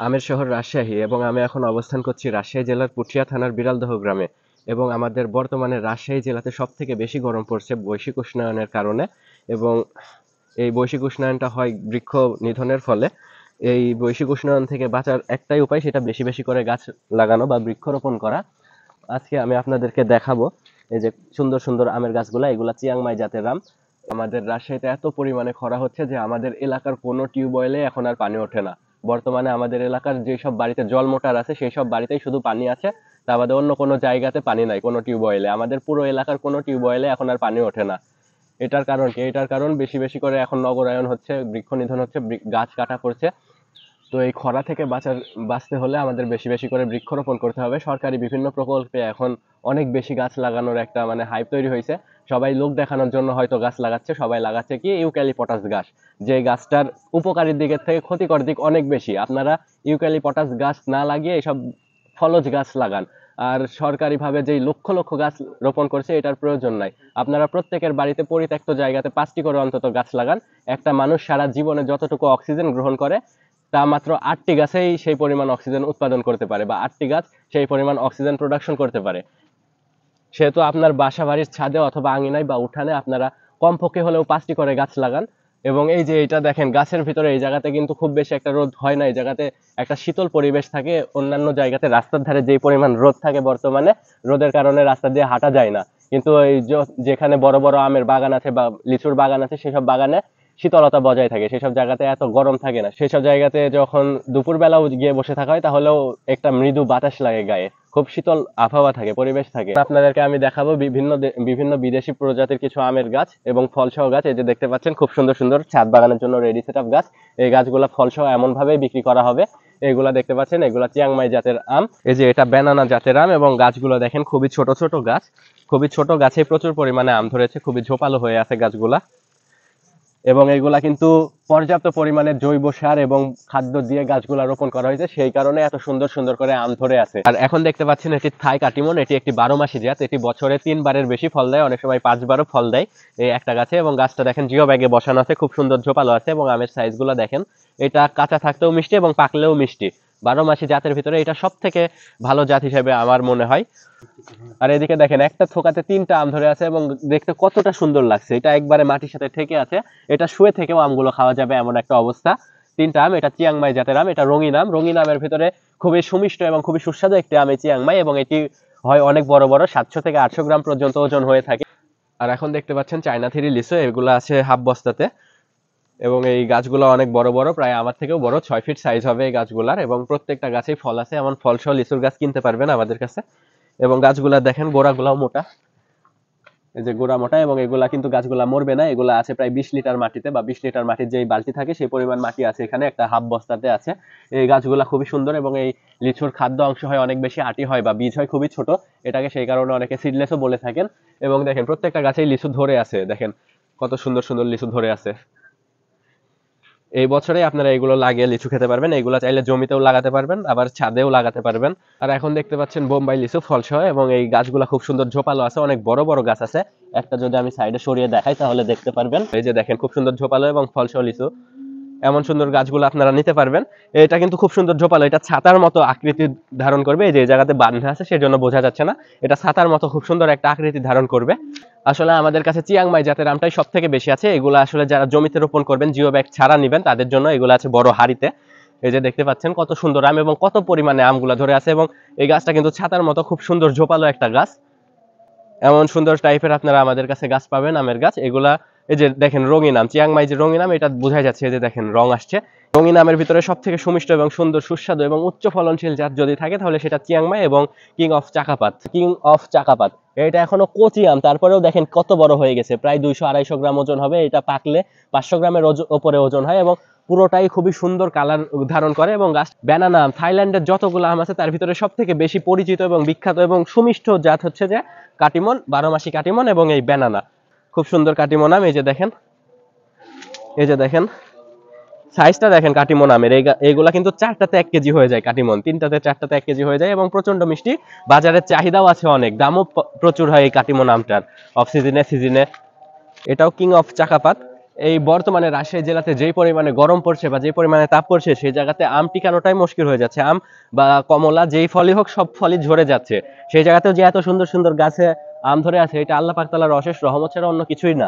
আমের শহর রাজশাহী এবং আমি এখন অবস্থান করছি রাজশাহী জেলার পুঠিয়া থানার বিড়ালদহ গ্রামে। এবং আমাদের বর্তমানে রাজশাহী জেলাতে সবথেকে বেশি গরম পড়ছে বৈশ্বিক উষ্ণায়নের কারণে। এবং এই বৈশ্বিক উষ্ণায়নটা হয় বৃক্ষ নিধনের ফলে। এই বৈশ্বিক উষ্ণায়ন থেকে বাঁচার একটাই উপায়, সেটা বেশি বেশি করে গাছ লাগানো বা বৃক্ষরোপণ করা। আজকে আমি আপনাদেরকে দেখাবো এই যে সুন্দর সুন্দর আমের গাছগুলা, এগুলা চিয়াংমাই জাতের আম। আমাদের রাজশাহীতে এত পরিমাণে খরা হচ্ছে যে আমাদের এলাকার কোনো টিউবওয়েলে এখন আর পানি ওঠে না। বর্তমানে আমাদের এলাকার যেসব বাড়িতে জল মোটর আছে সেই সব বাড়িতেই শুধু পানি আছে। তা বাদে অন্য কোনো জায়গাতে পানি নাই, কোনো টিউবওয়েলে। আমাদের পুরো এলাকার কোনো টিউবওয়েলে এখন আর পানি ওঠে না। এটার কারণ কি? এটার কারণ বেশি বেশি করে এখন নগরায়ন হচ্ছে, বৃক্ষ নিধন হচ্ছে, গাছ কাটা করছে। তো এই খরা থেকে বাঁচতে হলে আমাদের বেশি বেশি করে বৃক্ষরোপণ করতে হবে। সরকারি বিভিন্ন প্রকল্পে এখন অনেক বেশি গাছ লাগানোর একটা হাইপ তৈরি হয়েছে। সবাই লোক দেখানোর জন্য হয়তো গাছ লাগাচ্ছে। সবাই লাগাচ্ছে কি ইউক্যালিপটাস গাছ, যে গাছটার উপকারী দিকের থেকে ক্ষতিকর দিক অনেক বেশি। আপনারা ইউক্যালিপটাস গাছ না লাগিয়ে এসব ফলজ গাছ লাগান। আর সরকারিভাবে যেই লক্ষ লক্ষ গাছ রোপণ করছে এটার প্রয়োজন নাই। আপনারা প্রত্যেকের বাড়িতে পরিত্যক্ত জায়গাতে 5টি করে অন্তত গাছ লাগান। একটা মানুষ সারা জীবনে যতটুকু অক্সিজেন গ্রহণ করে তা মাত্র 8টি গাছেই সেই পরিমাণ অক্সিজেন উৎপাদন করতে পারে, বা 8টি গাছ সেই পরিমাণ অক্সিজেন প্রোডাকশন করতে পারে। সেহেতু আপনার বাসা বাড়ির ছাদে অথবা আঙিনায় বা উঠানে আপনারা কমপক্ষে হলেও 5টি করে গাছ লাগান। এবং এই যে এটা দেখেন, গাছের ভিতরে এই জায়গাতে কিন্তু খুব বেশি একটা রোদ হয় না। এই জায়গাতে একটা শীতল পরিবেশ থাকে। অন্যান্য জায়গাতে রাস্তার ধারে যেই পরিমাণ রোদ থাকে বর্তমানে, রোদের কারণে রাস্তা দিয়ে হাঁটা যায় না। কিন্তু এই যেখানে বড় বড় আমের বাগান আছে বা লিচুর বাগান আছে, সেসব বাগানে শীতলতা বজায় থাকে। সেসব জায়গাতে এত গরম থাকে না। সেসব জায়গাতে যখন দুপুর বেলাও গিয়ে বসে থাকা হয় তাহলেও একটা মৃদু বাতাস লাগে গায়ে, খুব শীতল আবহাওয়া থাকে, পরিবেশ থাকে। আপনাদেরকে আমি দেখাবো বিভিন্ন বিদেশি প্রজাতির কিছু আমের গাছ এবং ফলসহ গাছ। এই যে দেখতে পাচ্ছেন, খুব সুন্দর সুন্দর ছাদ বাগানের জন্য রেডি সেটআপ গাছ। এই গাছগুলা ফলসহ এমন ভাবে বিক্রি করা হবে। এগুলা দেখতে পাচ্ছেন, এগুলা চিয়াংমাই জাতের আম। এই যে এটা ব্যানানা জাতের আম। এবং গাছগুলো দেখেন, খুবই ছোট ছোট গাছ। খুবই ছোট গাছে প্রচুর পরিমাণে আম ধরেছে, খুবই ঝোপালো হয়ে আছে গাছগুলা। এবং এগুলা কিন্তু পর্যাপ্ত পরিমাণে জৈব সার এবং খাদ্য দিয়ে গাছগুলা রোপণ করা হয়েছে, সেই কারণে এত সুন্দর সুন্দর করে আম ধরে আছে। আর এখন দেখতে পাচ্ছেন, এটি থাই কাটিমন। এটি একটি 12 মাসি জাত। এটি বছরে 3বারের বেশি ফল দেয়, অনেক সময় 5বারও ফল দেয় এই একটা গাছে। এবং গাছটা দেখেন জিও ব্যাগে বসানো আছে, খুব সুন্দর ঝোপালো আছে। এবং আমের সাইজ গুলো দেখেন, এটা কাঁচা থাকতেও মিষ্টি এবং পাকলেও মিষ্টি। 12 মাসি জাতের ভিতরে এটা সব থেকে ভালো জাত হিসেবে আমার মনে হয়। আর এদিকে দেখেন, একটা থোকাতে 3টা আম ধরে আছে এবং দেখতে কতটা সুন্দর লাগছে। এটা একবারে মাটির সাথে ঠেকে আছে। এটা শুয়ে থেকেও আমগুলো খাওয়া যাবে এমন একটা অবস্থা। 3টা আম। এটা চিয়াংমাই জাতের আম। এটা রঙিন আম। রঙিন আমের ভিতরে খুবই সুমিষ্ট এবং খুবই সুস্বাদু একটি আম এই চিয়াংমাই। এবং এটি হয় অনেক বড় বড়, 700 থেকে 800 গ্রাম পর্যন্ত ওজন হয়ে থাকে। আর এখন দেখতে পাচ্ছেন চায়না থ্রি লিচু, এগুলো আছে হাফ বস্তাতে। এবং এই গাছগুলো অনেক বড় বড়, প্রায় আমার থেকেও বড়, 6 ফিট সাইজ হবে এই গাছগুলার। এবং প্রত্যেকটা গাছেই ফল আছে। এমন ফল সহ লিচুর গাছ কিনতে পারবেন আমাদের কাছে। এবং গাছগুলা দেখেন, গোড়াগুলাও মোটা। এই যে গোড়া মোটা। এবং এগুলা কিন্তু গাছগুলা মরবে না। এগুলা আছে প্রায় 20 লিটার মাটিতে, বা 20 লিটার মাটির যে বালতি থাকে সেই পরিমাণ মাটি আছে এখানে, একটা হাফ বস্তাতে আছে। এই গাছগুলা খুবই সুন্দর। এবং এই লিচুর খাদ্য অংশ হয় অনেক বেশি, আটি হয় বা বীজ হয় খুবই ছোট। এটাকে সেই কারণে অনেকে সিডলেসও বলে থাকেন। এবং দেখেন, প্রত্যেকটা গাছেই লিচু ধরে আছে। দেখেন কত সুন্দর সুন্দর লিচু ধরে আছে। এই বছরে আপনারা এগুলো লাগিয়ে লিচু খেতে পারবেন। এগুলো চাইলে জমিতেও লাগাতে পারবেন, আবার ছাদেও লাগাতে পারবেন। আর এখন দেখতে পাচ্ছেন বোম্বাই লিচু ফলসহ। এবং এই গাছগুলো খুব সুন্দর ঝোপালো আছে, অনেক বড় বড় গাছ আছে। একটা যদি আমি সাইডে সরিয়ে দেখাই তাহলে দেখতে পারবেন। এই যে দেখেন, খুব সুন্দর ঝোপালো এবং ফলসহ লিচু। এমন সুন্দর গাছগুলো আপনারা নিতে পারবেন। এটা কিন্তু খুব সুন্দর ঝোপালো, এটা ছাতার মতো আকৃতি ধারণ করবে। এই যে জায়গাতে বাঁধা আছে সেজন্য বোঝা যাচ্ছে না। এটা ছাতার মতো খুব সুন্দর একটা আকৃতি ধারণ করবে। আসলে আমাদের কাছে চিয়াংমাই জাতের আমটাই সব থেকে বেশি আছে। এগুলো আসলে যারা জমিতে রোপণ করবেন, জিও ব্যাগ ছাড়া নিবেন, তাদের জন্য এগুলো আছে বড় হাড়িতে। এই যে দেখতে পাচ্ছেন কত সুন্দর আম এবং কত পরিমাণে আমগুলো ধরে আছে। এবং এই গাছটা কিন্তু ছাতার মতো খুব সুন্দর ঝোপালো একটা গাছ। এমন সুন্দর টাইপের আপনারা আমাদের কাছে গাছ পাবেন, আমের গাছ। এগুলা এই যে দেখেন, রঙিন আম। চিয়াংমাই যে রঙিন আম, এটা বোঝা যাচ্ছে। এই যে দেখেন, রং আসছে। রঙিন আমের ভিতরে সব থেকে সুমিষ্ট এবং সুন্দর, সুস্বাদু এবং উচ্চ ফলনশীল জাত যদি থাকে তাহলে সেটা চিয়াংমাই এবং কিং অফ চাকাপাত। কিং অফ চাকাপাত। এটা এখনো কচি আম, তারপরেও দেখেন কত বড় হয়ে গেছে। প্রায় 200-250 গ্রাম ওজন হবে। এটা পাকলে 500 গ্রামের ওপরে ওজন হয়। এবং পুরোটাই খুবই সুন্দর কালার ধারণ করে। এবং গাছ ব্যানানা আম। থাইল্যান্ডের যতগুলো আম আছে তার ভিতরে সব থেকে বেশি পরিচিত এবং বিখ্যাত এবং সুমিষ্ট জাত হচ্ছে যে কাটিমন, 12 মাসি কাটিমন এবং এই ব্যানানা। খুব সুন্দর কাটিমন আম। এই যে দেখেন, এই যে দেখেন সাইজটা দেখেন কাটিমন আমের। এইগুলা কিন্তু 4টাতে 1 কেজি হয়ে যায়। কাটিমন 3টাতে 4টাতে 1 কেজি হয়ে যায় এবং প্রচন্ড মিষ্টি। বাজারের চাহিদাও আছে অনেক, দামও প্রচুর হয় এই কাটিমন আমটার, অফ সিজনে সিজনে। এটাও কিং অফ চাকাপাত। এই বর্তমানে রাজশাহী জেলাতে যেই পরিমাণে গরম পড়ছে বা যে পরিমাণে তাপ পড়ছে, সেই জায়গাতে আম টিকানোটাই মুশকিল হয়ে যাচ্ছে। আম বা কমলা যেই ফলই হোক সব ফলই ঝরে যাচ্ছে। সেই জায়গাতেও যে এত সুন্দর সুন্দর গাছে আম ধরে আছে, এটা আল্লাহ পাক তাআলার অশেষ রহমত ছাড়া অন্য কিছুই না।